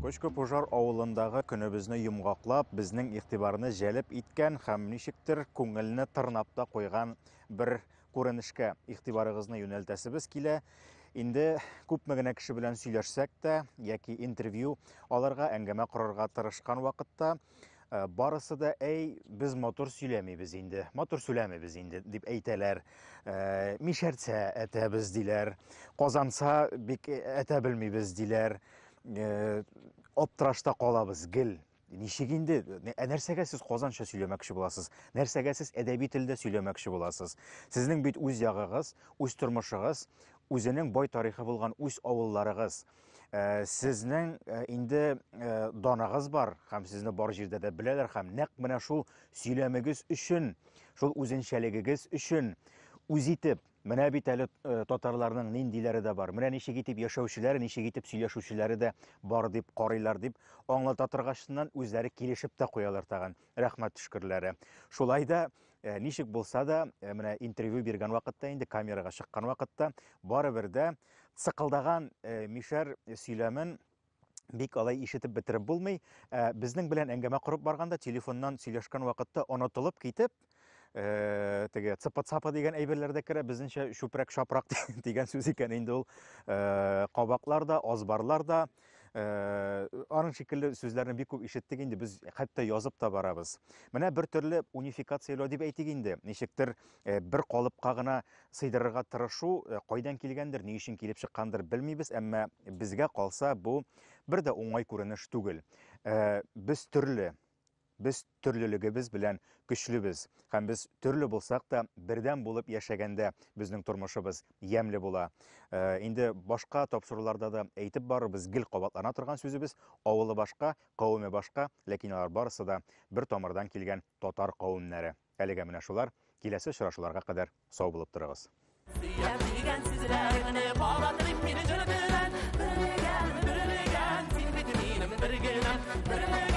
Көчкө пожар авылындагы көнебезне йомгаклап, безнең игътибарны җәлеп иткән һәм ничектер күңелне тырнап та куйган бер күренешкә игътибарыгызны юнәлтәсебез килә. Инде күпме генә кеше белән сөйләшсәк тә, яки интервью алырга, әңгәмә корырга тырышкан вакытта, барысы да без мотор сөйләмибез инде, мотор сөйләмибез инде дип әйтәләр. Мишәртсә әтәбез диләр, казанса бик әтә белмибез диләр. Аптырашта калабыз, гел. Ничек инде, нәрсәгә сез казанча сөйләмәкче буласыз? Нәрсәгә сез әдәби телдә сөйләмәкче буласыз? Сезнең бит үз ягыгыз, үз тормышыгыз, үзенең бай тарихы булган үз авылларыгыз. Сезнең инде данагыз бар, һәм сезне бар җирдә дә беләләр, һәм нәкъ менә шул сөйләмегез өчен, шул үзенчәлегегез өчен үз итеп, менә бит әле татарларның ниндиләре дә бар, менә ничек итеп яшәүчеләре, ничек итеп сөйләшүчеләре дә бар дип карыйлар дип, аңлата торгачтан үзләре килешеп тә куялар тагын. Рәхмәт төшкерләре. Шулай да ничек булса да, менә интервью биргән вакытта, инде камерага чыккан вакытта, барыбер дә сыкылдаган мишәр сөйләмен бик алай ишетеп бетереп булмый. Безнең белән әңгәмә корып барганда, телефоннан сөйләшкән вакытта онытылып китеп, теге цыпы-цапы дигән әйберләрдә керә, безнеңчә шүпрәк-шапрак дигән сүз икән инде ул. Кабаклар да, азбарлар да, аның шикелле сүзләрне бик күп ишеттек инде, без хәтта язып та барабыз. Менә бер төрле унификациялау дип әйтик инде. Ничектер бер калыпка гына сыйдырырга тырышу, кайдан килгәндер, ни өчен килеп чыккандыр белмибез, әмма безгә калса бу бер дә уңай күренеш түгел. Без төрлелегебез белән көчлебез, һәм без төрле булсак та, бердәм булып яшәгәндә безнең тормышыбыз ямьле була. Инде башка тапшыруларда да әйтеп барыбыз, гел кабатлана торган сүзебез, авылы башка, кавеме башка, ләкин алар барысы да бер тамырдан килгән татар кавемнәре. Әлегә менә шулар, киләсе очрашуларга кадәр сау булып торыгыз. Birleyen, birleyen, birleyen, birleyen, birleyen, birleyen, birleyen, birleyen,